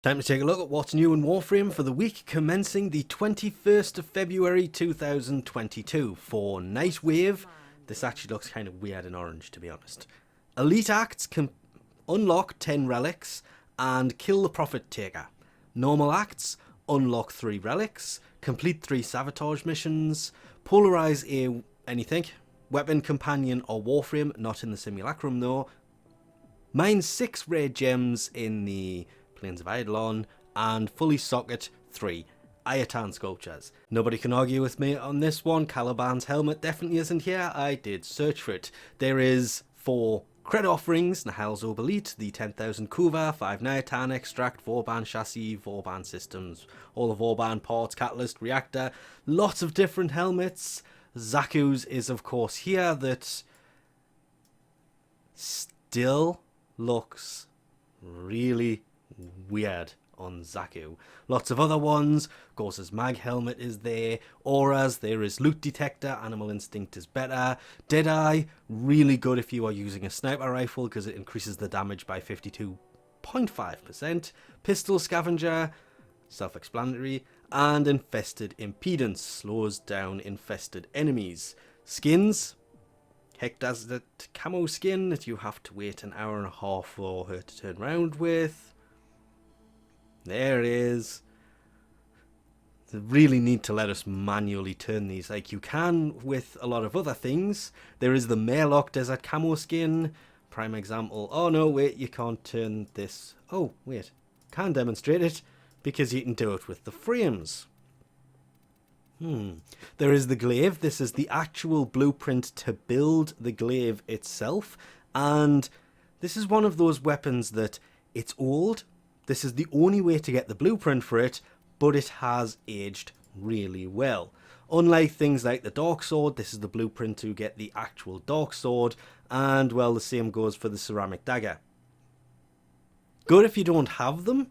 Time to take a look at what's new in Warframe for the week commencing the 21st of February 2022 for Nightwave. This actually looks kind of weird in orange, to be honest. Elite Acts can unlock 10 relics and kill the Prophet Taker. Normal Acts unlock 3 relics, complete 3 sabotage missions, polarize anything, weapon, companion or Warframe, not in the simulacrum though, mine 6 rare gems in the Plains of Eidolon, and fully socket 3 Ayatan sculptures. Nobody can argue with me on this one. Caliban's helmet definitely isn't here. I did search for it. There is 4 cred offerings: Nahal's Obelite, the 10,000 Kuva, 5 Niatan extract, Vauban chassis, Vauban systems, all the Vauban parts, catalyst, reactor, lots of different helmets. Zaku's is of course here, that still looks really weird on Zaku. Lots of other ones. Gorse's mag helmet is there. Auras, there is loot detector. Animal instinct is better. Deadeye, really good if you are using a sniper rifle because it increases the damage by 52.5%. Pistol scavenger, self-explanatory. And infested impedance, slows down infested enemies. Skins, Heck does that camo skin that you have to wait an hour and a half for her to turn around with. There it is. They really need to let us manually turn these like you can with a lot of other things. There is the Murloc Desert camo skin. Prime example. Oh no, wait, you can't turn this. Oh, wait. Can demonstrate it because you can do it with the frames. There is the glaive. This is the actual blueprint to build the glaive itself. And this is one of those weapons that it's old. This is the only way to get the blueprint for it, but it has aged really well. Unlike things like the Dark Sword, this is the blueprint to get the actual Dark Sword. And well, the same goes for the ceramic dagger. Good if you don't have them.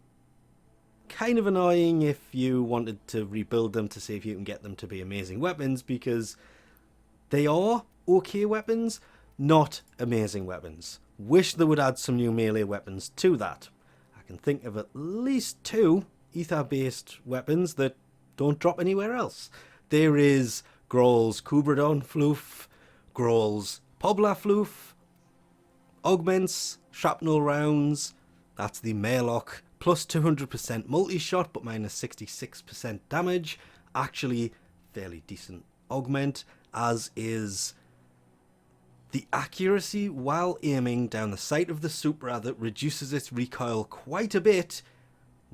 Kind of annoying if you wanted to rebuild them to see if you can get them to be amazing weapons, because they are okay weapons, not amazing weapons. Wish they would add some new melee weapons to that. I can think of at least 2 ether-based weapons that don't drop anywhere else. There is Grol's Kubradon Floof, Grol's Pobla Floof, Augments, Shrapnel Rounds, that's the Murloc, plus 200% multi-shot but minus 66% damage. Actually fairly decent augment, as is the accuracy while aiming down the sight of the Supra that reduces its recoil quite a bit.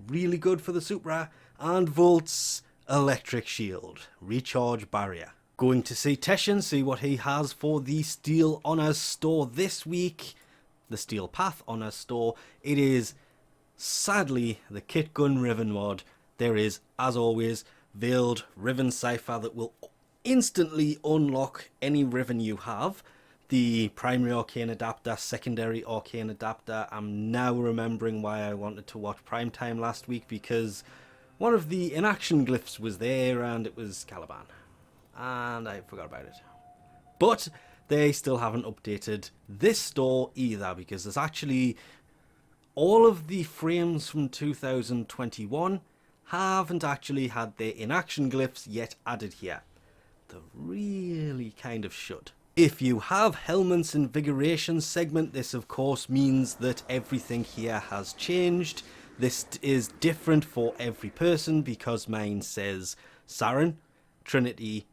Really good for the Supra. And Volt's electric shield, recharge barrier. Going to see Teshin, see what he has for the Steel Honours store this week. The Steel Path Honours store. It is sadly the Kit Gun Riven mod. There is, as always, Veiled Riven Cipher that will instantly unlock any Riven you have. The primary arcane adapter, secondary arcane adapter. I'm now remembering why I wanted to watch Primetime last week, because one of the inaction glyphs was there and it was Caliban. And I forgot about it. But they still haven't updated this store either, because there's actually all of the frames from 2021 haven't actually had their inaction glyphs yet added here. They really kind of should. If you have Helminth's Invigoration segment, this of course means that everything here has changed. This is different for every person because mine says Saren, Trinity,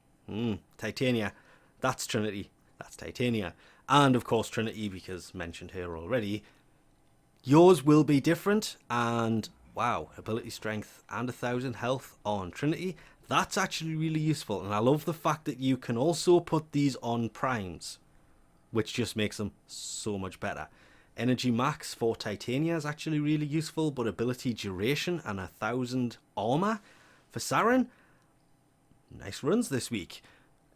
Titania. That's Trinity, that's Titania. And of course Trinity, because mentioned here already. Yours will be different, and wow, ability strength and 1,000 health on Trinity. That's actually really useful, and I love the fact that you can also put these on primes, which just makes them so much better. Energy max for Titania is actually really useful, but ability duration and 1,000 armor for Saren. Nice runs this week.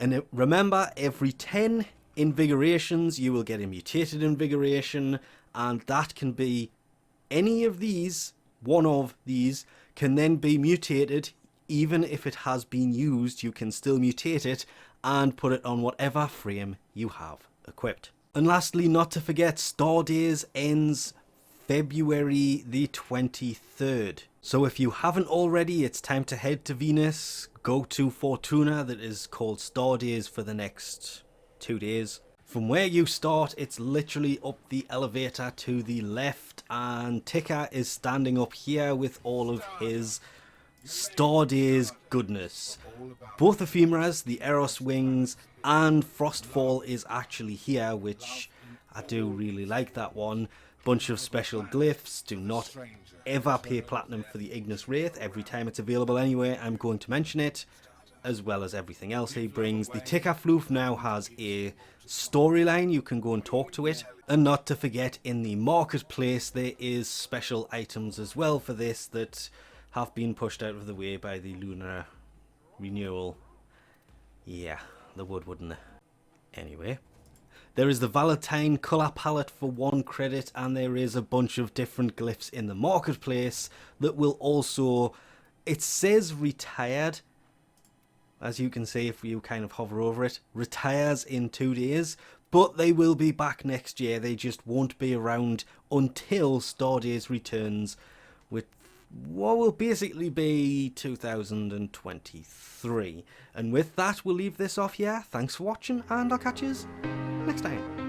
And remember, every 10 invigorations you will get a mutated invigoration, and that can be any of these. One of these can then be mutated. Even if it has been used, you can still mutate it and put it on whatever frame you have equipped. And lastly, not to forget, Star Days ends February the 23rd. So if you haven't already, it's time to head to Venus, go to Fortuna, that is called Star Days for the next 2 days. From where you start, it's literally up the elevator to the left, and Ticker is standing up here with all of his Star Days goodness. Both ephemeras, the Eros Wings, and Frostfall is actually here, which I do really like that one. Bunch of special glyphs. Do not ever pay platinum for the Ignis Wraith. Every time it's available anyway, I'm going to mention it, as well as everything else he brings. The Ticker Floof now has a storyline. You can go and talk to it. And not to forget, in the marketplace, there is special items as well for this that have been pushed out of the way by the Lunar renewal. Yeah, they would, wouldn't they? Anyway. There is the Valentine colour palette for 1 credit, and there is a bunch of different glyphs in the marketplace that will also, it says retired, as you can see if you kind of hover over it, retires in 2 days, but they will be back next year. They just won't be around until Star Days returns with what will basically be 2023. And with that, we'll leave this off here. Thanks for watching, and I'll catch you next time.